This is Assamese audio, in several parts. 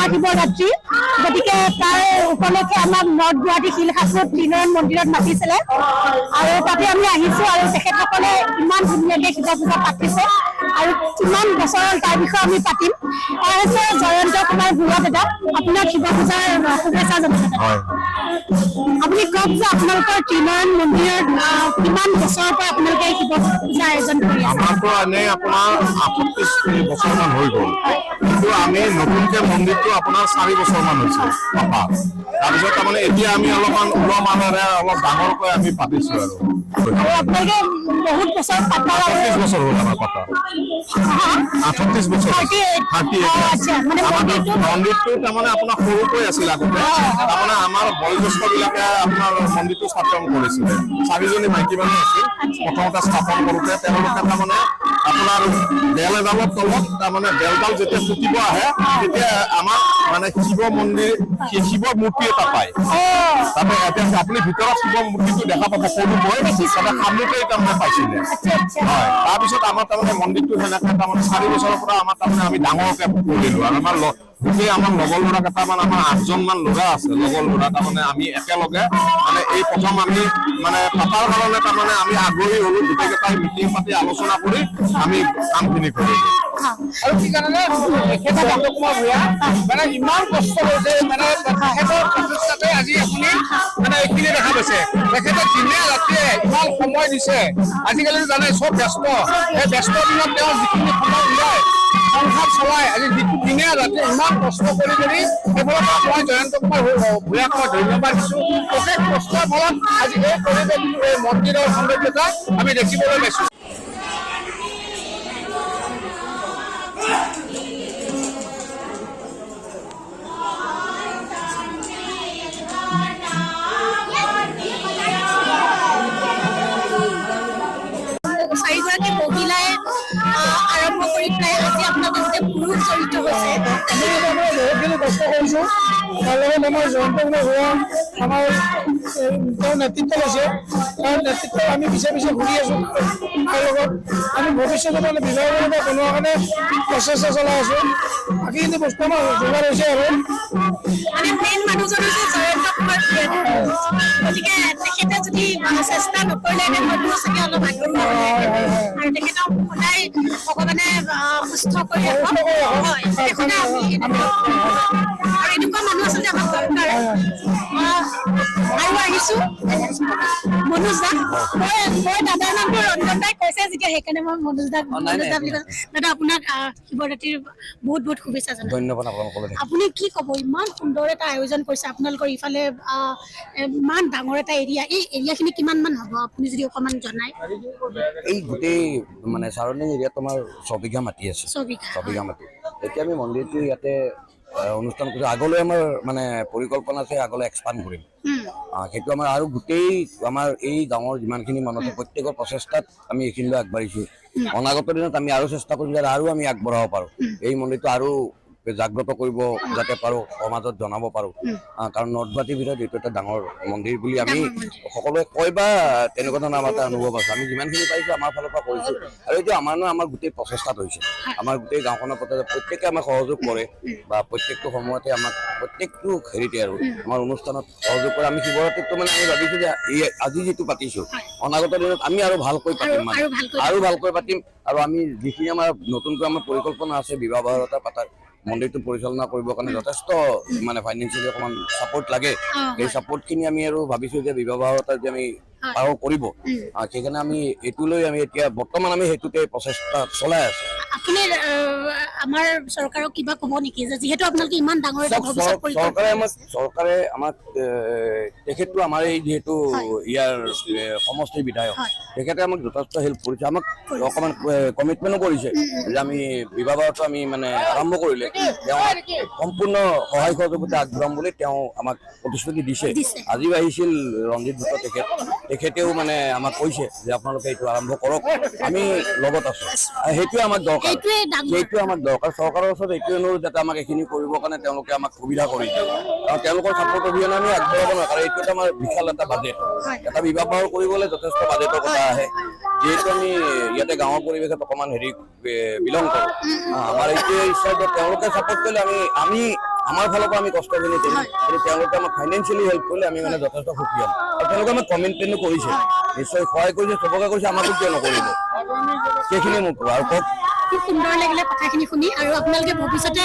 মহাশিৱৰাত্ৰি গতিকে তাৰ উপলক্ষে আমাক নৰ্থ গুৱাহাটী শিলসাপুৰ ত্ৰিনয়ন মন্দিৰত মাতিছিলে আৰু তাতে আমি আহিছো আৰু তেখেতসকলে ইমান ধুনীয়াকৈ শিৱ পূজা পাতিছে আৰু কিমান বছৰ তাৰ বিষয়ে আমি পাতিম। হৈছে জয়ন্ত কুমাৰ বুঢ়া দাদা, আপোনাক শিৱ পূজাৰ শুভেচ্ছা জনাইছে। আপুনি কওক যে আপোনালোকৰ ত্ৰিনয়ন মন্দিৰত কিমান বছৰৰ পৰা আপোনালোকে শিৱ পূজা আয়োজন কৰি আছে? আমাৰতো এনেই আপোনাৰ 38 বছৰমান হৈ গ'ল, কিন্তু আমি নতুনকৈ মন্দিৰটো আপোনাৰ 4 বছৰমান হৈছে পাপা। তাৰপিছত তাৰমানে এতিয়া আমি অলপমান ওলোৱা মানেৰে অলপ ডাঙৰকৈ আমি পাতিছো আৰু আপোনালোকে বহুত বছৰ পাতা? 38 বছৰ হ'ল আমাৰ পাতা, 38 বছৰ। মন্দিৰটো তাৰমানে আপোনাৰ সৰুকৈ আছিল আগতে, তাৰমানে আমাৰ বয়োজ্যেষ্ঠ বিলাকে আপোনাৰ মন্দিৰটো স্থাপন কৰিছিলে। 4জনী মাইকী মানুহ আছিল প্ৰথমতে স্থাপন কৰোঁতে। তেওঁলোকে তাৰমানে আপোনাৰ বেল এডালৰ তলত তাৰমানে বেলডাল যেতিয়া পুতিব আহে তেতিয়া আমাৰ মানে শিৱ মন্দিৰ শিৱ মূৰ্তি এটা পায়। তাতে এতিয়া আপুনি ভিতৰত শিৱ মূৰ্তিটো দেখা পাব, সৰুকৈ তাতে সামুতেই তাৰমানে পাইছিলে। হয়, তাৰপিছত আমাৰ তাৰমানে মন্দিৰটো সেনেকে তাৰমানে 4 বছৰৰ পৰা আমাৰ তাৰমানে আমি ডাঙৰকে কৰিলো আৰু আমাৰ গোটেই আমাৰ লগৰ ল'ৰা কেইটামান, আমাৰ 8জনমান ল'ৰা আছে লগৰ ল'ৰা। তাৰমানে আমি একেলগে মানে এই প্ৰথম আমি মানে পাতাৰ কাৰণে তাৰমানে আমি আগ্ৰহী হ'লো, গোটেইকেইটাই মিটিং পাতি আলোচনা কৰি আমি কামখিনি কৰিলো। আৰু কি জানেনে, জয়ন্ত কুমাৰ ভূঞা মানে ইমান কষ্ট কৰিছে, মানে তেখেতৰ প্ৰচেষ্টাতে আজি আপুনি মানে এইখিনি দেখা পাইছে। তেখেতে দিনে ৰাতিয়ে ইমান সময় দিছে। আজিকালি জানে চব ব্যস্ত, সেই ব্যস্ত দিনত তেওঁ যিখিনি সময় উলিয়াই সংসাৰ চলাই আজি দিনে ৰাতিয়ে ইমান কষ্ট কৰি সেইফালৰ পৰা মই জয়ন্ত কুমাৰ ভূঞাক মই ধন্যবাদ দিছোঁ। অশেষ কষ্টৰ ফলত আজি এই পৰিৱেশটো, এই মন্দিৰৰ সৌন্দৰ্যতা আমি দেখিবলৈ পাইছোঁ। চাৰিগৰাকী মহিলাই আৰম্ভ কৰি পেলাই আজি আপোনালোকে গোটেই পুৰুষ জড়িত হৈছে। বহুতখিনি কষ্ট কৰিছোঁ। তাৰ লগত আমাৰ জয়ন্ত কুমাৰ ভূঞা আমাৰ তেওঁ নেতৃত্ব লৈছে, তেওঁৰ নেতৃত্বত আমি পিছে পিছে ঘূৰি আছোঁ। তাৰ লগত আমি ভৱিষ্যতে মানে বিবাহ বনোৱাৰ কাৰণে প্ৰচেষ্টা চলাই আছোঁ। বাকীখিনি বস্তু আমাৰ যোগাৰ হৈছে আৰু মানে মেইন মানুহজন হৈছে জয়ন্ত কুমাৰ ভূঞা, গতিকে তেখেতে যদি চেষ্টা নকৰিলেহেঁতেন হয়তো চাগে অলপ আগ্ৰহ আৰু তেখেতক সদায় ভগৱানে সুস্থ কৰি ৰাখক। হয়, সদায় আমি আৰু এনেকুৱা মানুহ আচলতে আমাক দৰকাৰ। আৰু আহিছো মনোজ দা, মই দাদাৰ নামটো ৰঞ্জন দাই কৈছে যেতিয়া সেইকাৰণে মই মনোজ দা বুলি কৈছো। দাদা আপোনাক শিৱৰাত্ৰিৰ বহুত বহুত শুভেচ্ছা জনাই। ধন্যবাদ আপোনালোকলৈ। আপুনি কি ক'ব, ইমান সুন্দৰ এটা আয়োজন কৰিছে আপোনালোকৰ ইফালে, ইমান ডাঙৰ এটা এৰিয়া, এই এৰিয়াখিনি কিমান মান হ'ব আপুনি যদি অকণমান জনায়? এই গোটেই মানে চাৰাউণ্ডিং এৰিয়াত তোমাৰ 6 বিঘা মাটি আছে। 6 বিঘা মাটি। এতিয়া আমি মন্দিৰটো ইয়াতে অনুষ্ঠান কৰিছোঁ। আগলৈ আমাৰ মানে পৰিকল্পনা আছে, আগলৈ এক্সপাণ্ড কৰিম। সেইটো আমাৰ আৰু গোটেই আমাৰ এই গাঁৱৰ যিমানখিনি মানুহ আছে প্ৰত্যেকৰ প্ৰচেষ্টাত আমি এইখিনিলৈ আগবাঢ়িছোঁ। অনাগত দিনত আমি আৰু চেষ্টা কৰিম যাতে আৰু আমি আগবঢ়াব পাৰোঁ, এই মন্দিৰটো আৰু জাগ্ৰত কৰিব যাতে পাৰোঁ, সমাজত জনাব পাৰোঁ। কাৰণ নৰ্থ গুৱাহাটীৰ ভিতৰত এইটো এটা ডাঙৰ মন্দিৰ বুলি আমি সকলোৱে কয় বা তেনেকুৱা ধৰণৰ আমাৰ এটা অনুভৱ আছে। আমি যিমানখিনি পাৰিছোঁ আমাৰ ফালৰ পৰা কৰিছোঁ আৰু এইটো আমাৰ গোটেই প্ৰচেষ্টাত হৈছে। আমাৰ গোটেই গাঁওখনৰ প্ৰত্যেকে আমাক সহযোগ কৰে বা প্ৰত্যেকটো সময়তে আমাক প্ৰত্যেকটো হেৰিতে আৰু আমাৰ অনুষ্ঠানত সহযোগ কৰে। আমি শিৱৰাত্ৰিটো মানে আমি ভাবিছোঁ যে আজি যিটো পাতিছোঁ অনাগত দিনত আমি আৰু ভালকৈ পাতিম, মানে আৰু ভালকৈ পাতিম। আৰু আমি যিখিনি আমাৰ নতুনকৈ আমাৰ পৰিকল্পনা আছে বিবাহ বাৰতা পাতাৰ, মন্দিৰটো পৰিচালনা কৰিবৰ কাৰণে যথেষ্ট মানে ফাইনেন্সিয়েলি অকণমান ছাপোৰ্ট লাগে। সেই ছাপোৰ্টখিনি আমি আৰু ভাবিছোঁ যে বিবাহ বাৰতা যে আমি পাৰ কৰিব, সেইকাৰণে আমি এইটোলৈ আমি এতিয়া বৰ্তমান আমি সেইটোতে প্ৰচেষ্টা চলাই আছোঁ। আপুনি আমাৰ চৰকাৰক কিবা ক'ব নেকি, যে যিহেতু আপোনালোকে ইমান ডাঙৰ এটা চৰকাৰে আমাক তেখেতটো আমাৰ এই যিহেতু ইয়াৰ সমষ্টিৰ বিধায়ক, তেখেতে আমাক যথেষ্ট হেল্প কৰিছে, আমাক অকণমান কমিটমেণ্টো কৰিছে যে আমি বিবাহ বাৰটো আমি মানে আৰম্ভ কৰিলে তেওঁ সম্পূৰ্ণ সহায় সহযোগিতা আগবঢ়াম বুলি তেওঁ আমাক প্ৰতিশ্ৰুতি দিছে। আজিও আহিছিল ৰঞ্জিত ভূত তেখেতেও মানে আমাক কৈছে যে আপোনালোকে এইটো আৰম্ভ কৰক, আমি লগত আছোঁ। সেইটোৱে আমাক দৰকাৰ, সেইটোৱে আমাক দৰকাৰ। চৰকাৰৰ ওচৰত এইটোৱে অনুৰোধ যাতে আমাক এইখিনি কৰিবৰ কাৰণে তেওঁলোকে আমাক সুবিধা কৰি দিয়ে। কাৰণ তেওঁলোকৰ ছাপোৰ্ট অবিহনে আমি আগবঢ়াব নোৱাৰোঁ। কাৰণ এইটো এটা আমাৰ বিশাল এটা বাজেট, এটা বিবাহ বাৰু কৰিবলৈ যথেষ্ট বাজেটৰ কথা আহে। যিহেতু আমি ইয়াতে গাঁৱৰ পৰিৱেশত অকণমান হেৰি বিলং কৰোঁ, আমাৰ এইটোৱে ইচ্ছা যে তেওঁলোকে ছাপোৰ্ট কৰিলে আমি আমাৰ ফালৰ পৰা আমি কষ্টখিনি কৰিম কিন্তু তেওঁলোকে আমাক ফাইনেন্সিয়েলি হেল্প কৰিলে আমি মানে যথেষ্ট সুখী হ'ম আৰু তেওঁলোকে আমাক কমিটমেণ্টো কৰিছে নিশ্চয় সহায় কৰিছে চবকে কৰিছে আমাকো কিয় নকৰিব সেইখিনি মোক কোৱা আৰু কওক খুব সুন্দৰ লাগিলে কথাখিনি শুনি আৰু আপোনালোকে ভৱিষ্যতে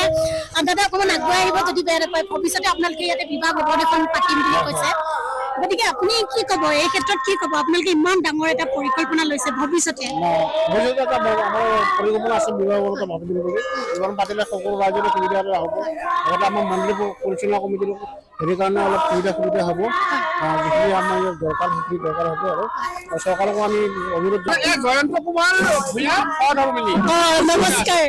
দাদা অকণমান আগুৱাই আহিব যদি বেয়া নাপায় ভৱিষ্যতে আপোনালোকে ইয়াতে বিবাহ ভৱন এখন পাতিম বুলি কৈছে গতিকে আপুনি কি ক'ব এই ক্ষেত্ৰত কি ক'ব আপোনালোকে ইমান ডাঙৰ এটা পৰিকল্পনা লৈছে ভৱিষ্যতে আমাৰ পৰিকল্পনা আছে বিবাহ ভৱনটো ভাবিম বুলি এইবাৰ পাতিলে সকলো ৰাইজৰে সুবিধা হ'ব লগতে আমাৰ মন্দিৰ পৰিচালনা কমিটিৰ হেৰি কাৰণে অলপ সুবিধা হ'ব যিখিনি আমাৰ দৰকাৰ সেইখিনি দৰকাৰ হ'ব আৰু চৰকাৰকো আমি অনুৰোধ জয়ন্ত কুমাৰ ভূঞা সহধৰ্মিনী নমস্কাৰ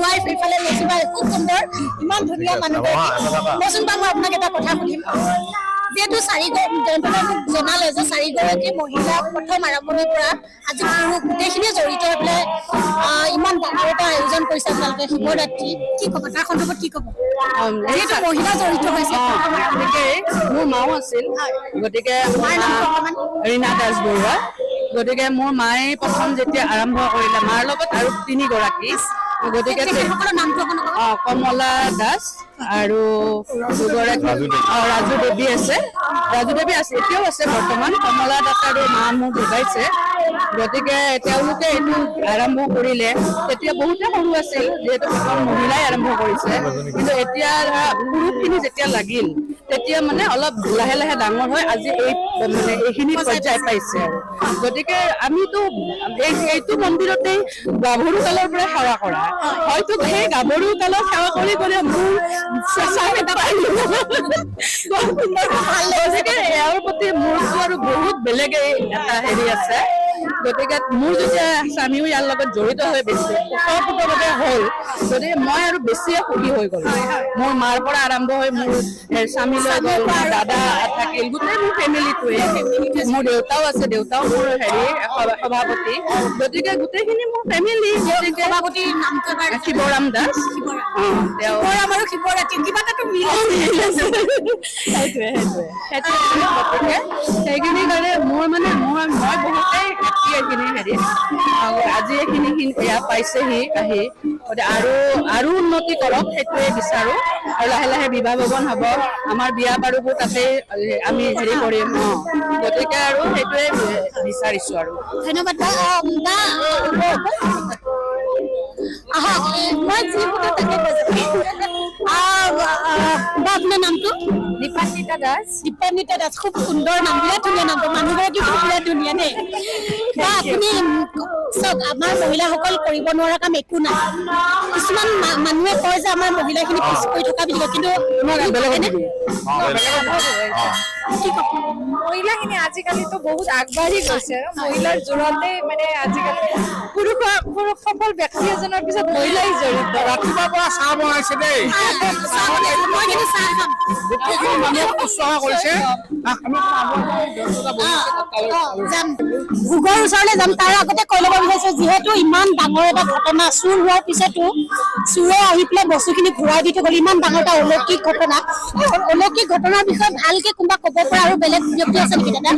ৱাইফ এইফালে মৌচুমা খুব সুন্দৰ ইমান ধুনীয়া মানুহ মৌচুমা মই আপোনাক এটা কথা সুধিম যিহেতু জনালে যে 4গৰাকী মহিলা প্ৰথম আৰম্ভণিৰ পৰা আজি পুৰুষ গোটেইখিনিয়ে জড়িত হৈ পেলাই ইমান ডাঙৰ এটা আয়োজন কৰিছে আপোনালোকে শিৱৰাত্ৰি কি ক'ব তাৰ সন্দৰ্ভত কি ক'ব যিহেতু মহিলা জড়িত হৈছে মোৰ মাও আছিল গতিকে ৰীণা দাস বৰুৱা গতিকে মোৰ মায়ে প্ৰথম যেতিয়া আৰম্ভ কৰিলে মাৰ লগত আৰু 3গৰাকী গতিকে কমলা দাস আৰু দুগৰাকী ৰাজু দেৱী আছে এতিয়াও আছে বৰ্তমান কমলা দাস আৰু মা মোক ঢুকাইছে গতিকে তেওঁলোকে এইটো আৰম্ভ কৰিলে তেতিয়া বহুতে সৰু আছিল যিহেতু প্ৰথম মহিলাই আৰম্ভ কৰিছে কিন্তু এতিয়া ধৰা পুৰুষখিনি যেতিয়া লাগিল তেতিয়া মানে অলপ লাহে লাহে ডাঙৰ হৈ আজি এই মানে এইখিনি পৰ্যায় পাইছে আৰু গতিকে আমিতো এইটো মন্দিৰতেই গাভৰু কালৰ পৰা সেৱা কৰা হয়তো সেই গাভৰু কালত সেৱা কৰি কৰি মোৰ ইয়াৰ প্ৰতি মোৰতো আৰু বহুত বেলেগ এটা হেৰি আছে গতিকে মোৰ যেতিয়া স্বামীও ইয়াৰ লগত জড়িত হৈ বেছি ওতঃপ্ৰোতভাৱে হ'ল গতিকে মই আৰু বেছিয়ে সুখী হৈ গ'লো মোৰ মাৰ পৰা আৰম্ভ হৈ মোৰ স্বামীলৈ গ'ল দাদা থাকিল গোটেই মোৰ ফেমিলিটোৱে মোৰ দেউতাও আছে দেউতাও মোৰ হেৰি সভাপতি গতিকে গোটেইখিনি মোৰ ফেমিলি গতিকে সভাপতিৰ নামটো শিৱৰাম দাস তেওঁ আৰু শিৱৰাত্ৰি কিবা এটা গতিকে সেইখিনি কাৰণে মই বহুতেই হেপী এইখিনি হেৰি আজি এইখিনি এয়া পাইছেহি আহি আৰু উন্নতি কৰক সেইটোৱে বিচাৰো আৰু লাহে লাহে বিবাহ ভৱন হ'ব আমাৰ বিয়া বাৰুবোৰ তাতে আমি হেৰি কৰিম গতিকে আৰু সেইটোৱে বিচাৰিছো আৰু ধন্যবাদ মই যি সুধো তাকে আপোনাৰ নামটো দীপান্বিতা দাস খুব সুন্দৰ নাম বিৰাট ধুনীয়া নামটো মানুহগৰাকী বিৰাট ধুনীয়া দেই বা আপুনি চাওক আমাৰ মহিলাসকল কৰিব নোৱাৰা কাম একো নাই কিছুমান মানুহে কয় যে আমাৰ মহিলাখিনি পিছ পৰি থকা বুলি কয় কিন্তু মহিলাখিনি আজিকালিতো বহুত আগবাঢ়ি গৈছে মহিলাৰ জোৰতে মানে আজিকালি পুৰুষ সফল ব্যক্তি এজনৰ পিছত মহিলাই জড়িত ৰাতিপুৱাৰ পৰা চাহ বনাইছে দেই মই কিন্তু চাহ খাম মানুহক উৎসাহ কৰিছে ভোগৰ ওচৰলৈ যাম তাৰ আগতে কৈ ল'ব বিচাৰিছো যিহেতু ইমান ডাঙৰ এটা ঘটনা চুৰ হোৱাৰ পিছতো চুৰে আহি পেলাই বস্তুখিনি ঘূৰাই দি থৈ গ'ল ইমান ডাঙৰ এটা অলৌকিক ঘটনা অলৌকিক ঘটনাৰ বিষয়ে ভালকে কোনোবা ক'ব পৰা আৰু বেলেগ ব্যক্তি আছে নেকি দাদা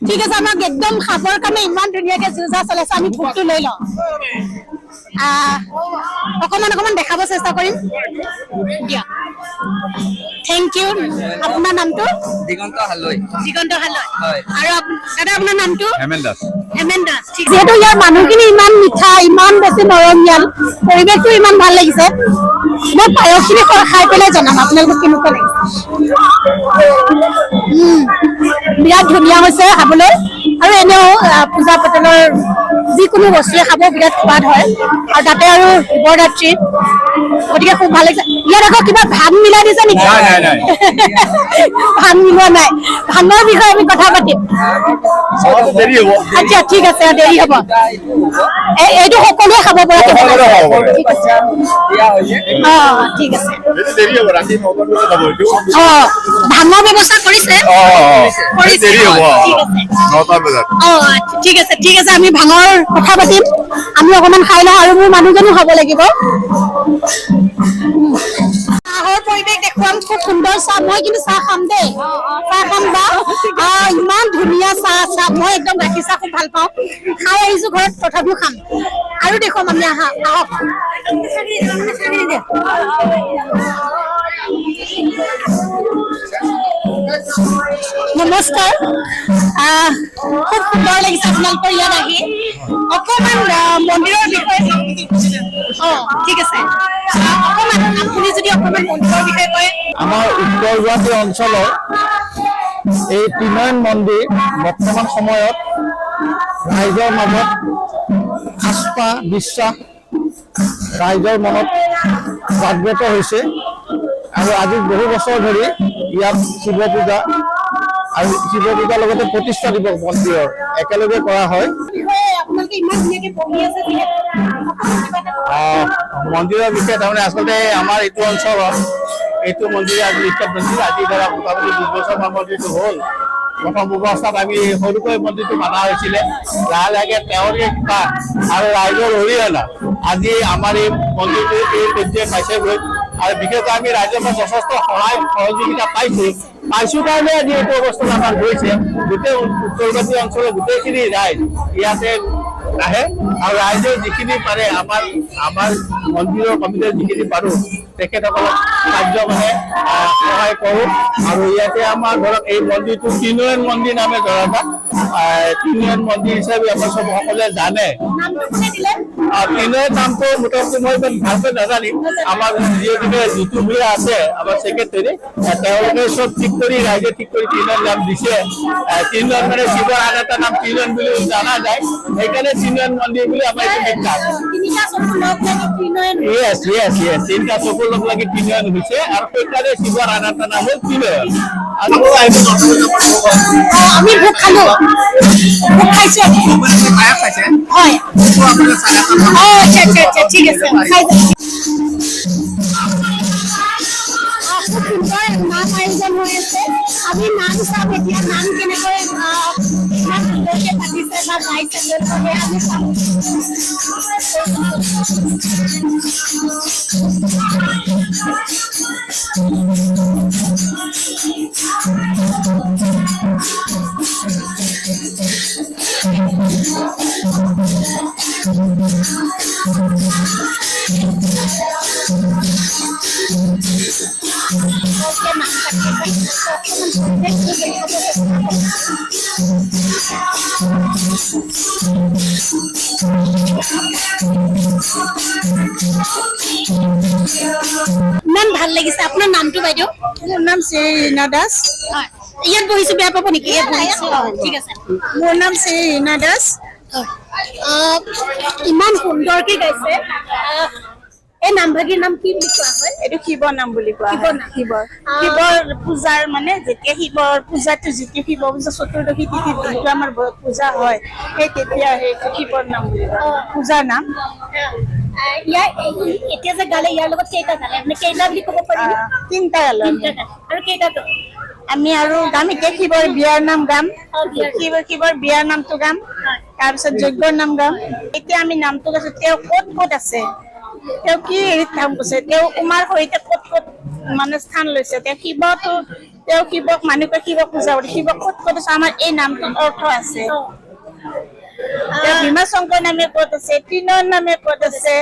ঠিক আছে আমাক একদম খাবৰ কাৰণে ইমান ধুনীয়াকে যুঁজা চলাইছে আমি ভোগটো লৈ লওঁ অকমান দেখাব চেষ্টা কৰিম দিয়া থেংক ইউ আপোনাৰ নামটো দিগন্ত হালৈ আৰু দাদা আপোনাৰ নামটো হেমেন দাস যিহেতু ইয়াৰ মানুহখিনি ইমান মিঠা ইমান বেছি মৰমীয়াল পৰিৱেশটো ইমান ভাল লাগিছে মই পায়সখিনি খাই পেলাই জনাম আপোনালোকক কেনেকুৱা লাগিছে বিৰাট ধুনীয়া হৈছে খাবলৈ আৰু এনেও পূজা পাতলৰ যিকোনো বস্তুৱে খাব বিৰাট সোৱাদ হয় আৰু তাতে আৰু শিৱৰাত্ৰি গতিকে খুব ভাল লাগিছে ইয়াত আকৌ কিবা ভান মিলাই দিছে নেকি ভান মিলোৱা নাই ভানৰ বিষয়ে আমি কথা পাতিম আচ্ছা ঠিক আছে দেৰি হ'ব এইটো সকলোৱে খাব পৰা ঠিক আছে ভানৰ ব্যৱস্থা কৰিছে ঠিক আছে আমি ভাঙৰ কথা পাতিম আমি অকমান খাই লওঁ আৰু মোৰ মানুহজনো খাব লাগিব মনৰ পৰিৱেশ দেখুৱাম খুব সুন্দৰ চাহ মই কিন্তু চাহ খাম দেই চাহ খাম বা ইমান ধুনীয়া চাহ মই একদম গাখীৰ চাহ খুব ভাল পাওঁ খাই আহিছো ঘৰত তথাপিও খাম আৰু দেখুৱাম আমি আহক নমস্কাৰ খুব সুন্দৰ লাগিছে আপোনালোকৰ ইয়াত আহি অকণমান মন্দিৰৰ বিষয়ে ঠিক আছে অকণমান আপুনি যদি অকণমান মন্দিৰৰ বিষয়ে কয় আমাৰ উত্তৰ গুৱাহাটী অঞ্চলৰ এই ত্ৰিনয়ন মন্দিৰ বৰ্তমান সময়ত ৰাইজৰ মাজত আস্থা বিশ্বাস ৰাইজৰ মনত জাগ্ৰত হৈছে আৰু আজি বহু বছৰ ধৰি ইয়াত শিৱ পূজা আৰু শিৱ পূজাৰ লগতে প্ৰতিষ্ঠা দিৱস মন্দিৰৰ একেলগে কৰা হয় আপোনালোকে ইমান ধুনীয়াকে বহি আছে মন্দিৰৰ বিষয়ে তাৰমানে আচলতে আমাৰ এইটো অঞ্চলত এইটো মন্দিৰ আজি বিখ্যাত মন্দিৰ আজি ধৰা মোটামুটি ২ বছৰমান মন্দিৰটো হ'ল প্ৰথম অৱস্থাত আমি সৰুকৈ মন্দিৰটো মানা হৈছিলে লাহে লাহে তেওঁৰে কৃপা আৰু ৰাইজৰ অৰিহণা আজি আমাৰ এই মন্দিৰটো এই পৰ্যায় পাইছেগৈ আৰু বিশেষকৈ আমি ৰাইজৰ পৰা যথেষ্ট সহায় সহযোগিতা পাইছো কাৰণে আজি এইটো অৱস্থাত আমাৰ গৈছে গোটেই উত্তৰ গুৱাহাটী অঞ্চলৰ গোটেইখিনি ৰাইজ ইয়াতে আহে আৰু ৰাইজে যিখিনি পাৰে আমাৰ মন্দিৰৰ কমিটিৰ যিখিনি পাৰো তেখেতসকলক কাৰ্য মানে সহায় কৰোঁ আৰু ইয়াতে আমাৰ ধৰক এই মন্দিৰটো ত্ৰিনয়ন মন্দিৰ নামে জনাজাত ত্ৰিনয়ন মন্দিৰ হিচাপে আমাৰ চব সকলোৱে জানে ত্ৰিনয়ন নামটো মোটামুটি মই ইমান ভালকৈ নাজানিম আমাৰ যিহেতুকে জিতু ভূঞা আছে আমাৰ ছেক্ৰেটাৰী তেওঁলোকে চব ঠিক কৰি ৰাইজে ঠিক কৰি ত্ৰিনয়ন নাম দিছে ত্ৰিনয়ন মানে শিৱৰ আন এটা নাম ত্ৰিনয়ন বুলি জনা যায় সেইকাৰণে ত্ৰিনয়ন মন্দিৰ বুলি আমাৰ এইটো বিখ্যাত তিনিটা চকুৰ লগ লাগি ত্ৰিনয়ন হৈছে আৰু সেইকাৰণে শিৱৰ আন এটা নাম হ'ল ত্ৰিনয়ন আমি ভোগ খালো ভোগ খাইছো হয় আচ্ছা ঠিক আছে খুব সুন্দৰ নাম আয়োজন হৈ আছে আমি নাম চাম এতিয়া নাম কেনেকৈ ইমান সুন্দৰকে পাতিছে বা গাইছে আমি চাম ইমান ভাল লাগিছে আপোনাৰ নামটো বাইদেউ মোৰ নাম শ্ৰী ৰীণা দাস ইয়াত বহিছো বেয়া পাব নেকি ইয়াত বহিছো ঠিক আছে মোৰ নাম শ্ৰী ৰীণা দাস ইমান সুন্দৰকে গাইছে এই নামভাগীৰ নাম কি বুলি কোৱা হয় এইটো শিৱৰ নাম বুলি কোৱা হয় শিৱৰ পূজাৰ মানে যেতিয়া শিৱৰ পূজাটো যেতিয়া শিৱ পূজা চতুৰ্দশী তিথিত যিটো আমাৰ পূজা হয় সেই তেতিয়া সেইটো শিৱৰ নাম বুলি কোৱা পূজাৰ নাম এতিয়া যে গালে ইয়াৰ লগত কেইটা গালে আপুনি কেইটা বুলি ক'ব পাৰিব 3টা গালো আৰু কেইটাটো আমি আৰু গাম এতিয়া শিৱৰ বিয়াৰ নাম গাম শিৱৰ বিয়াৰ নামটো গাম তাৰপিছত যজ্ঞৰ নাম গাম এতিয়া আমি নামটো গাইছো তেওঁ ক'ত আছে তেওঁ কি হেৰিত কাম কৰিছে তেওঁ উমাৰ সৈতে ক'ত মানে স্থান লৈছে তেওঁ শিৱক মানুহে শিৱক পূজা কৰে শিৱক ক'ত আছে আমাৰ এই নামটোত অৰ্থ আছে ভীমাশংকৰ নামে ক'ত আছে ত্ৰিনয়ন নামে ক'ত আছে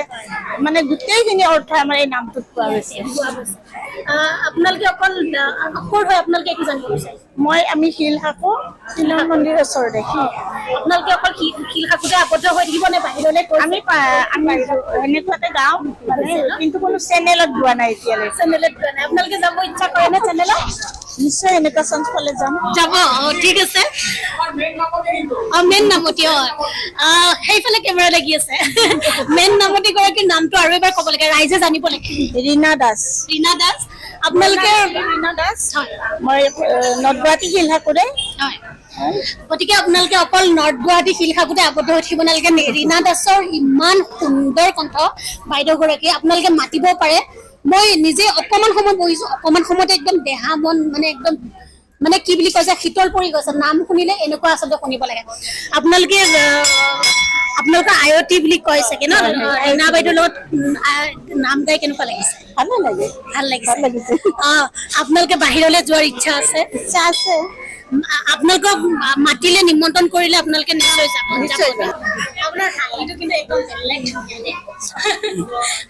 মানে গোটেইখিনি অৰ্থ আমাৰ এই নামটোত পোৱা গৈছে আপোনালোকে অকল ক'ৰ হয় আপোনালোকে কি জানিব বিচাৰিছে আমি শিল শাকো ত্ৰিনয়ন মন্দিৰৰ ওচৰতে আপোনালোকে অকল শিল শাকুতে আবদ্ধ হৈ থাকিব নে বাহিৰলৈ আমি এনেকুৱাতে গাওঁ কিন্তু কোনো চেনেলত গোৱা নাই এতিয়ালৈ চেনেলত যোৱা নাই আপোনালোকে যাব ইচ্ছা কৰে নে চেনেলত নিশ্চয় এনেকুৱা চান্স পালে যাম যাব ঠিক আছে মেইন নামতি সেইফালে কেমেৰা লাগি আছে মেইন নামতি গৰাকীৰ নামটো আৰু এবাৰ ক'ব লাগে ৰাইজে জানিব লাগে ৰীণা দাস আপোনালোকে ৰীণা দাস মই নৰ্থ গুৱাহাটী শিল শাকুৰে গতিকে আপোনালোকে অকল নৰ্থ গুৱাহাটী শিল শাকুতে আবদ্ধ হৈ থাকিব নালাগে ৰীণা দাসৰ ইমান সুন্দৰ কণ্ঠ বাইদেউ গৰাকী আপোনালোকে মাতিব পাৰে মই নিজে অকণমান সময় বহিছো অকণমান সময়তে একদম দেহা মন মানে একদম মানে কি বুলি কয় যে শীতল পৰি গৈছে নাম শুনিলে এনেকুৱা আচলতে শুনিব লাগে আপোনালোকে আপোনালোকৰ আয়তী বুলি কয় চাগে ন ৰীণা বাইদেউৰ লগত নাম গাই কেনেকুৱা লাগিছে ভাল লাগিছে আপোনালোকে বাহিৰলৈ যোৱাৰ ইচ্ছা আছে আপোনালোকক মাতিলে নিমন্ত্ৰণ কৰিলে আপোনালোকে নিশ্চয় যাব আপোনাৰ হাঁহিটো কিন্তু একদম বেলেগ ধুনীয়া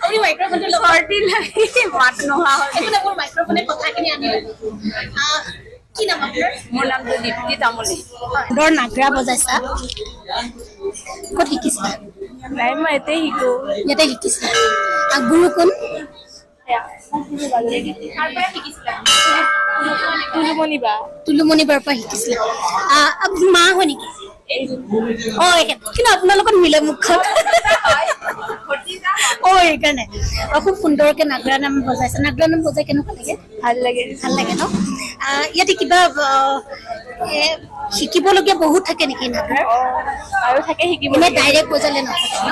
আপুনি মাইক্ৰফোনটো লগাই মাত নোহোৱা হয় মোৰ মাইক্ৰফোনে কথাখিনি আনিলে কি নাম আপোনাৰ মোৰ নামটো দীপ্তি তামুলী সুন্দৰ নাগৰা বজাইছা ক'ত শিকিছা নাই মই ইয়াতে শিকিছা গুৰু কোন তুলুমণি বাৰ পৰা শিকিছিলা মা হয় নেকি কিন্তু আপোনাৰ লগত মিলে মুখখন সেইকাৰণে খুব সুন্দৰকে নাগৰা নাম বজাইছে নাগৰা নাম বজাই কেনেকুৱা লাগে ভাল লাগে ন ইয়াতে কিবা শিকিবলগীয়া বহুত থাকে নেকি নাগৰা আৰু থাকে শিকিব ডাইৰেক্ট বজালে নহয় ন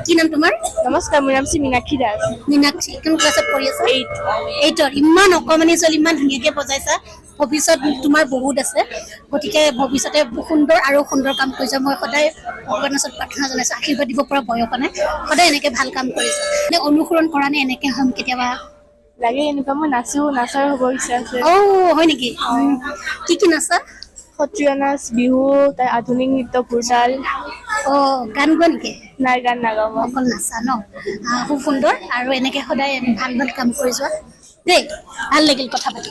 কি নাম তোমাৰ নমস্কাৰ মোৰ নাম শ্ৰী মীনাক্ষী দাস মীনাক্ষী কোন ক্লাছত পঢ়ি আছা 8ত ইমান অকমানি ছোৱালী ইমান ধুনীয়াকে বজাইছা ভৱিষ্যত তোমাৰ বহুত আছে গতিকে ভৱিষ্যতে সুন্দৰ আৰু সুন্দৰ কাম কৰিছা মই সদায় ভগৱানৰ ওচৰত প্ৰাৰ্থনা জনাইছো আশীৰ্বাদ দিব পৰা বয়স নাই সদায় এনেকে ভাল কাম কৰিছা অনুসৰণ কৰা নে এনেকে হ'ম কেতিয়াবা লাগে এনেকুৱা মই নাচাৰ হ'ব ইচ্ছা আছে হয় নেকি কি নাচা সত্ৰীয়া নাচ বিহু তাৰ আধুনিক নৃত্য ভোৰতাল গান গোৱা নেকি নাই গান নাগাওঁ অকল নাচা ন খুব সুন্দৰ আৰু এনেকে সদায় ভাল ভাল কাম কৰি যোৱা দেই ভাল লাগিল কথা পাতি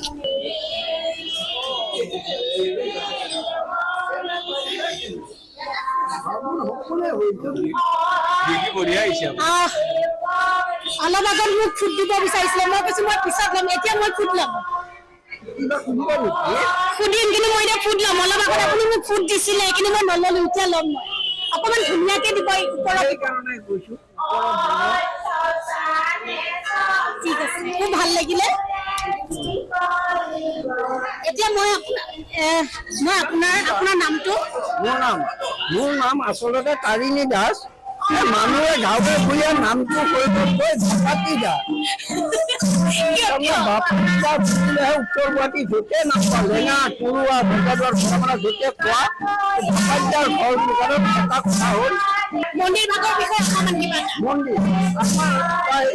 অলপ আগত মোক ফুট দিব বিচাৰিছিলে মই কৈছো মই পিছত ল'ম এতিয়া মই ফুট ল'ম সুধিম কিন্তু মই এতিয়া ফুট ল'ম অলপ আগত আপুনি মোক ফুট দিছিলে কিন্তু মই নল'লো এতিয়া ল'ম মই অকমান ধুনীয়াকে দিব ঠিক আছে খুব ভাল লাগিলে এতিয়া মই আপোনাৰ নামটো মোৰ নাম আচলতে তাৰিণী দাস মানুহে গাঁৱে ভূঞে নামটো কৰিব কৈ ঝাপাতি দাস উত্তৰ গুৱাহাটী য'তে নাম লেঙা কুৰুৱা ভকতৰ য'তে কোৱা ঝাপাতিদাৰ ঘৰ দোকানত এটা কথা হ'ল মন্দিৰ ভাগৰ বিষয়ে অকমান কিবা মন্দিৰ আমাৰ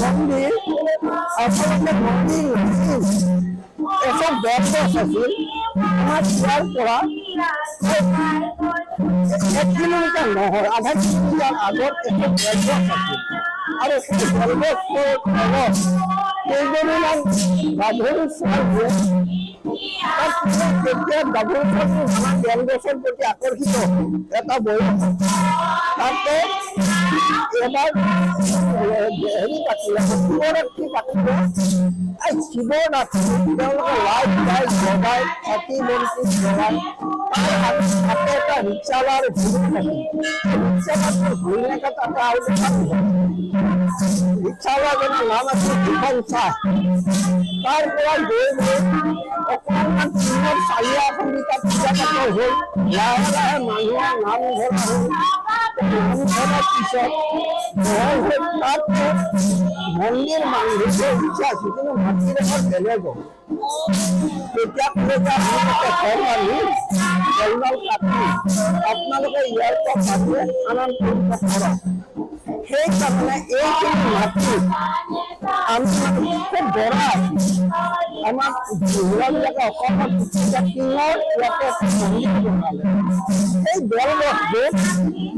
মন্দিৰ আচলতে মন্দিৰ এখন বেংক আছিল আমাৰ ইয়াৰ পৰা 1 কিলোমিটাৰ নহয় আধা কিলোমিটাৰ আগত এখন বেংক আছিল আৰু সেই বেংকৰ তলত কেইজনমান গাভৰু ছোৱালীয়ে তেতিয়া গাভৰু ছোৱালী বেংগছৰ প্ৰতি আকৰ্ষিত এটা বয়স তাতে এবাৰ হেৰি পাতিলে শিৱৰাত্ৰি পাতিলে শিৱৰাত্ৰি তেওঁলোকে লাইট লাইট জ্বলাই চাকি বন্তি জ্বলাই তাতে এটা ৰিক্সাৱালাৰ ভিৰ থাকে ৰিক্সাৱালাৰ ভিৰলৈকে তাতে আৰু ৰিক্সাৱালাজনৰ নাম আছিল ভূষণ চাহ তাৰ পৰা গৈ অকণমান দিনৰ চাৰিয়া খুন্দি তাত পূজা পাতল হ'ল লাহে লাহে মানুহৰ নাম ধৰা হ'ল নাম ধৰাৰ পিছত তাত মন্দিৰ মানুহে ইচ্ছা আছিল কিন্তু মাটিডোখৰ বেলেগ হ'ল তেতিয়া ঘৰ মানুহ জংঘল কাটি আপোনালোকে ইয়াৰ পৰা মানুহে আনন্দ কৰিব কৰক সেইকাৰণে এইখিনি মাটি আমি খুব বৰা আমাৰ বুঢ়াবিলাকে অসমত টিঙৰ ইয়াতে মন্দিৰ বনালে সেই বেলগছটো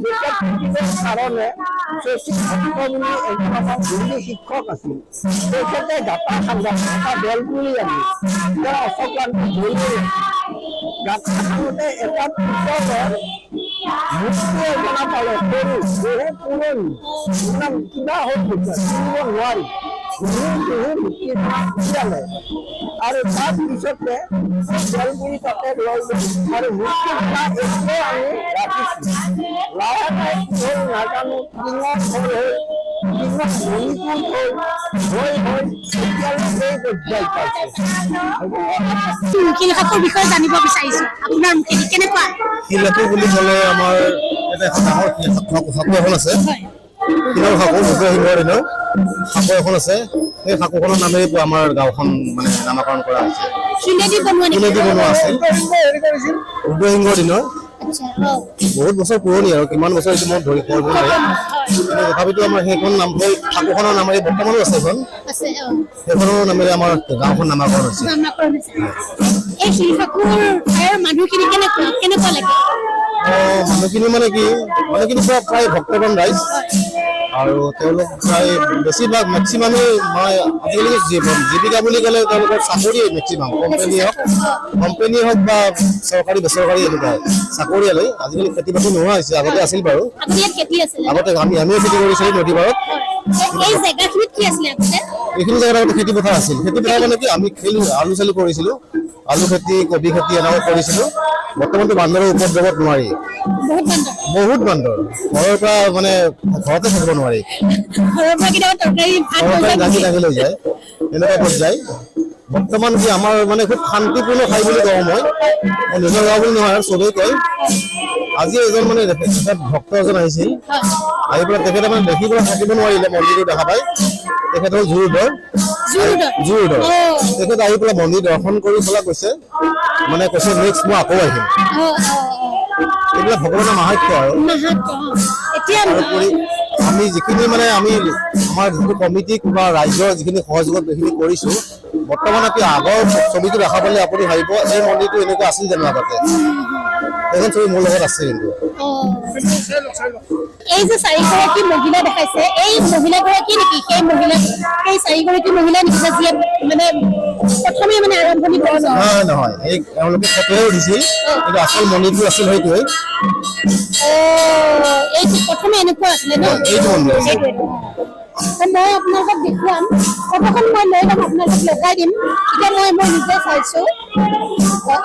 যেতিয়া থাকিবৰ কাৰণে শশী ভট্ট বুলি এজন আমাৰ হিন্দী শিক্ষক আছিল তেখেতে গাঁতা খান্দা এটা বেল পুলি আনি তেওঁ অশোক ক্ৰান্তি ধৰি গাঁতা খান্দোতে এটা পিছৰ মূৰ্তি এজনা পালে সৰু বহু পুৰণি কিবা হ'ল কিনিব নোৱাৰি উলিয়ালে আৰু তাৰ পিছতে বেলপুৰি তাতে লৈ গ'ল আৰু মূৰ্তি এতিয়াও আমি ৰাখিছোঁ লাহে লাহে হ'ল নাজানো টিঙত হ'ল টিঙত মণিপুৰ হ'ল এতিয়ালৈকে এই পৰ্যায় পাইছে শিলকাপুৰ বিষয়ে জানিব বিচাৰিছো আপোনাৰ মুখেদি কেনেকুৱা শিলকাপুৰ বুলি ক'লে আমাৰ এটা ডাঙৰ সাঁকো এখন আছে কিনাৰ সাঁকো সিংহৰ দিনৰ সাঁকো এখন আছে সেই সাঁকোখনৰ নামেৰে আমাৰ গাঁওখন মানে নামাকৰণ কৰা হৈছে শিলেদি বনোৱা আছিল ৰুদ্ৰসিংহৰ দিনৰ আচ্ছা বহুত বছৰ পুৰণি আৰু কিমান বছৰ এইটো মই ধৰি কৰিব নোৱাৰি কিন্তু তথাপিতো আমাৰ সেইখন নাম সেই ঠাকুৰখনৰ নামেৰে বৰ্তমানো আছে এখন আছে সেইখনৰ নামেৰে আমাৰ গাঁওখন নামাকৰণ হৈছে নামাকৰণ হৈছে এই শিলঠাকুৰ ঠাইৰ মানুহখিনি কেনেকুৱা লাগে মানুহখিনি মানে কি মানুহখিনি প্ৰায় ভক্তবান ৰাইজ আৰু তেওঁলোক প্ৰায় বেছিভাগ মেক্সিমামে মই আজিকালি জীৱিকা বুলি ক'লে তেওঁলোকৰ চাকৰিয়ে মেক্সিমাম কোম্পানী হওক বা চৰকাৰী বেচৰকাৰী এনেকুৱা চাকৰিয়ালে আজিকালি খেতি বাতি নোহোৱা হৈছে আগতে আছিল বাৰু আগতে আমিও খেতি কৰিছিলোঁ নদী পাৰত এইখিনি জেগাত আগতে খেতি পথাৰ আছিল খেতি পথাৰ মানে কি আমি আলু চালু কৰিছিলোঁ আলু খেতি কবি খেতি এনেকুৱা কৰিছিলোঁ বৰ্তমানতো বান্দৰৰ উপদ্ৰৱত নোৱাৰি বহুত বান্দৰ ঘৰৰ পৰা মানে ঘৰতে থাকিব নোৱাৰি দাঙি দাঙি লৈ যায় এনেকুৱা পৰ্যায় বৰ্তমান কি আমাৰ মানে খুব শান্তিপূৰ্ণ ঠাই বুলি কওঁ মই নিজৰ গাঁও বুলি নহয় আৰু চবেই কয় আজি এজন মানে ভক্ত এজন আহিছিল আহি পেলাই তেখেতে মানে দেখি পেলাই থাকিব নোৱাৰিলে মন্দিৰটো দেখা পাই তেখেত হ'ল জুৰুদৰ তেখেত আহি পেলাই মন্দিৰ দৰ্শন কৰি পেলাই কৈছে নেক্সট মই আকৌ আহিম এইবিলাক ভগৱানৰ মাহাত্য আৰু তাৰোপৰি আমি যিখিনি মানে আমি আমাৰ যিটো কমিটিক বা ৰাইজৰ যিখিনি সহযোগত এইখিনি কৰিছোঁ বৰ্তমান আপুনি আগৰ ছবিটো দেখা পালে আপুনি ভাবিব এই মন্দিৰটো এনেকুৱা আছিল জানো আগতে এখন ছবি মোৰ লগত আছে কিন্তু এই যে চাৰিগৰাকী মহিলা দেখাইছে এই মহিলাগৰাকী নেকি সেই চাৰিগৰাকী মহিলা নেকি যিয়ে মানে প্ৰথমে মানে আৰম্ভণি কৰিছে নহয় এই তেওঁলোকে ফটোহে উঠিছিল কিন্তু আচল মন্দিৰটো আছিল সেইটোৱে এইটো প্ৰথমে এনেকুৱা আছিলে ন এইটো মন্দিৰ মই আপোনালোকক দেখুৱাম ফটোখন মই লৈ যাম আপোনালোকক লগাই দিম এতিয়া মই নিজে চাইছো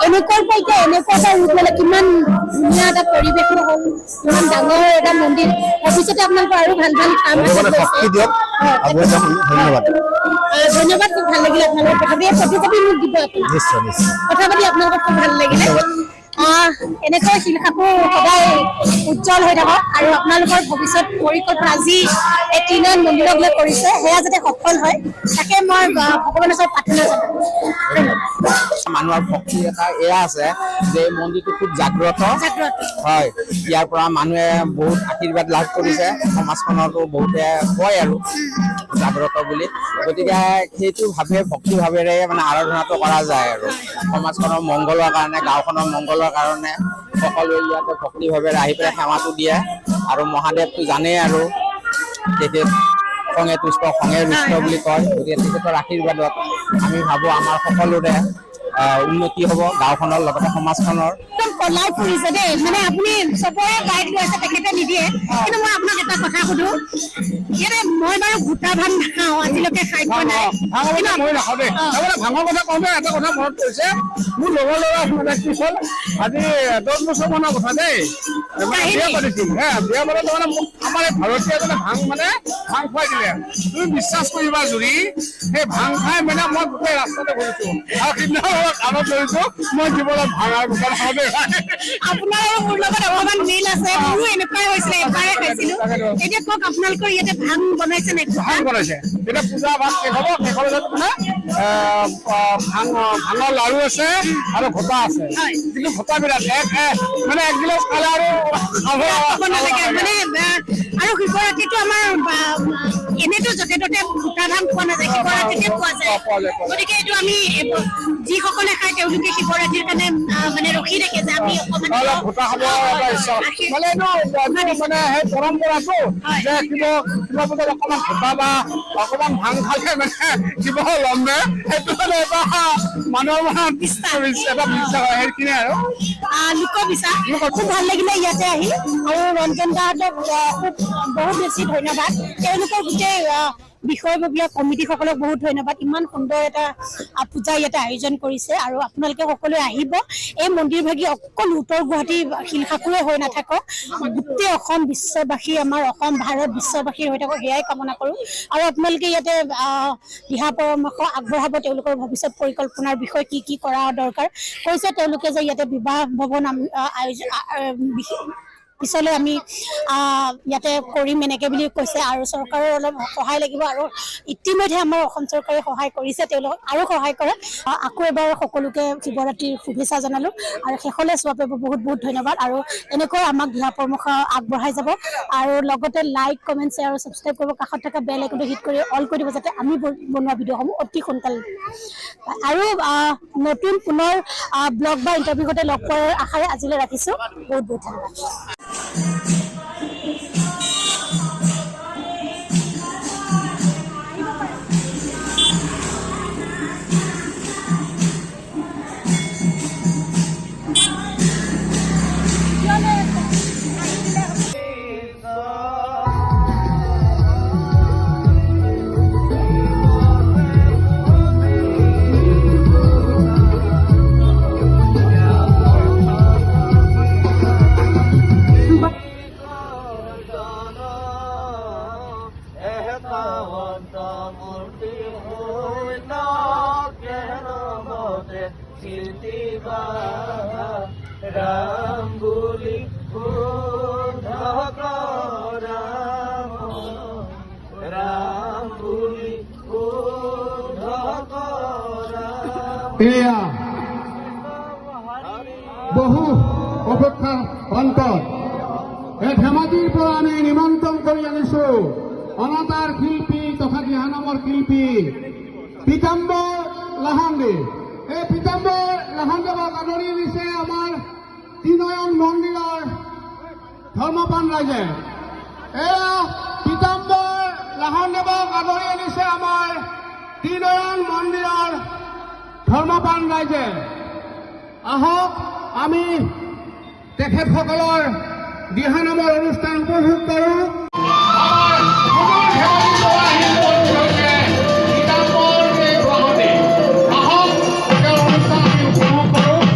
এনেকুৱাৰ পৰা এতিয়া এনেকুৱা এটা ৰূপ ল'লে কিমান ধুনীয়া এটা পৰিৱেশ হ'ল ইমান ডাঙৰ এটা মন্দিৰ ভৱিষ্যতে আপোনালোকৰ আৰু ভাল ভাল কাম শক্তি দিয়ক ধন্যবাদ খুব ভাল লাগিলে আপোনালোকৰ ফটোকপি মোক দিব কথা পাতি আপোনালোকক খুব ভাল লাগিলে এনেকৈ শিলখাপুৰ সদায় উজ্জ্বল হৈ থাকক আৰু আপোনালোকৰ ভৱিষ্যত পৰিকল্পনা আজি এই তিনিনয়ন মন্দিৰক লৈ কৰিছে সেয়া যাতে সফল হয় তাকে মই ভগৱানৰ ওচৰত প্ৰাৰ্থনা জনাওঁ মানুহৰ ভক্তি এটা এয়া আছে যে মন্দিৰটো খুব জাগ্ৰত হয় ইয়াৰ পৰা মানুহে বহুত আশীৰ্বাদ লাভ কৰিছে সমাজখনতো বহুতে কয় আৰু জাগ্ৰত বুলি গতিকে সেইটো ভক্তি ভাৱেৰে মানে আৰাধনাটো কৰা যায় আৰু সমাজখনৰ মংগলৰ কাৰণে গাঁওখনৰ মংগলৰ কাৰণে সকলোৱে ইয়াতে ভক্তি ভাৱেৰে আহি পেলাই সেৱাটো দিয়ে আৰু মহাদেৱটো জানেই আৰু তেখেত খঙে তুষ্ট খঙে ৰুষ্ট বুলি কয় গতিকে তেখেতৰ আশীৰ্বাদত আমি ভাবোঁ আমাৰ সকলোৰে উন্নতি হ'ব গাঁওখনৰ লগতে সমাজখনৰ কলাই ফুৰিছে দেই মানে আপুনি চবৰে গাইড লৈ আছে তেখেতে নিদিয়ে কিন্তু মই আপোনাক এটা কথা সুধো ইয়াতে মই বাৰু গোটা ভাত নাখাওঁ আজিলৈকে খাই পোৱা নাই মই নাখাওঁ দেই ভাঙৰ কথা কওঁতে এটা কথা মনত পৰিছে মোৰ লগৰ ল'ৰা মানে কি হ'ল আজি 10 বছৰ মানৰ কথা দেই বিয়া পাতিছিল বিয়া পাতোতে মানে আমাৰ ভাৰতীয় এজনে ভাং খুৱাই দিলে তুমি বিশ্বাস কৰিবা জুৰি সেই ভাং খাই মানে মই গোটেই ৰাস্তাতে ঘূৰিছো আৰু সিদিনা কামত লৈছো মই জীৱনত ভাঙাৰ দোকান খাওঁতে আপোনাৰ আৰু মোৰ লগত অকমান মিল আছে মোৰো এনেকুৱাই হৈছিলে এবাৰে খাইছিলো এতিয়া কওক আপোনালোকৰ ইয়াতে ভাং বনাইছে নে ভাং বনাইছে এতিয়া পূজা ভাত শেষ হ'ব শেষৰ ভাঙৰ লাৰু আছে আৰু ভোটা আছে কিন্তু ভোটা বিৰাট মানে 1 গিলাচ খালে আৰু আৰু শিৱৰাত্ৰিটো আমাৰ এনেতো য'তে ত'তে ভোটা ভাং পোৱা নাযায় শিৱৰাত্ৰিতে পোৱা যায় গতিকে এইটো আমি যিসকলে খায় তেওঁলোকে শিৱৰাত্ৰিৰ কাৰণে মানে ৰখি থাকে যে আমি অকণমান ভোটা খাব মানে সেই পৰম্পৰাটো যে শিৱ পূজাত অকণমান ভোটা বা অকণমান ভাং খালে মানে শিৱ লম্বে সেইটো মানে এটা মানুহৰ মনত এটা বিশ্বাস হয় সেইখিনি আৰু লোকবিশ্বাস খুব ভাল লাগিলে ইয়াতে আহি আৰু ৰঞ্জন দাহঁতক বহুত বেছি ধন্যবাদ তেওঁলোকৰ গোটেই বিষয়ববীয়া কমিটিসকলক বহুত ধন্যবাদ ইমান সুন্দৰ এটা পূজা ইয়াতে আয়োজন কৰিছে আৰু আপোনালোকে সকলোৱে আহিব এই মন্দিৰভাগী অকল উত্তৰ গুৱাহাটী শিলখাপুৰে হৈ নাথাকক গোটেই অসম বিশ্ববাসী আমাৰ অসম ভাৰত বিশ্ববাসীৰ হৈ থাকক সেয়াই কামনা কৰোঁ আৰু আপোনালোকে ইয়াতে দিহা পৰামৰ্শ আগবঢ়াব তেওঁলোকৰ ভৱিষ্যত পৰিকল্পনাৰ বিষয়ে কি কৰা দৰকাৰ কৈছে তেওঁলোকে যে ইয়াতে বিবাহ ভৱন পিছলৈ আমি ইয়াতে কৰিম এনেকৈ বুলি কৈছে আৰু চৰকাৰৰ অলপ সহায় লাগিব আৰু ইতিমধ্যে আমাৰ অসম চৰকাৰে সহায় কৰিছে তেওঁলোকক আৰু সহায় কৰে আকৌ এবাৰ সকলোকে শিৱৰাত্ৰিৰ শুভেচ্ছা জনালোঁ আৰু শেষলৈ চোৱাৰ বাবে বহুত বহুত ধন্যবাদ আৰু এনেকৈ আমাক দিহা পৰামৰ্শ আগবঢ়াই যাব আৰু লগতে লাইক কমেণ্ট শ্বেয়াৰ আৰু ছাবস্ক্ৰাইব কৰিব কাষত থকা বেল আইকনটো হিট কৰি অল কৰি দিব যাতে আমি বনোৱা ভিডিঅ'সমূহ অতি সোনকালে আৰু নতুন পুনৰ ব্লগ বা ইণ্টাৰভিউ সৈতে লগ পোৱাৰ আশাৰে আজিলৈ ৰাখিছোঁ বহুত বহুত ধন্যবাদ এয়া বহু অপেক্ষাৰ অন্তত এই ধেমাজিৰ পৰা আমি নিমন্ত্ৰণ কৰি আনিছো অনাতাঁৰ শিল্পী তথা দিহানামৰ শিল্পী পীতাম্বৰ লাহনদে। এই পীতাম্বৰ লাহনদেৱক আদৰি দিছে আমাৰ ত্ৰিনয়ন মন্দিৰৰ ধৰ্মপান ৰাইজে। এয়া পীতাম্বৰ লাহনদেৱক আদৰি আনিছে আমাৰ ত্ৰিনয়ন মন্দিৰৰ ধৰ্মপান ৰাইজে। আহক আমি তেখেতসকলৰ দিহানামৰ অনুষ্ঠান উপভোগ কৰোঁ।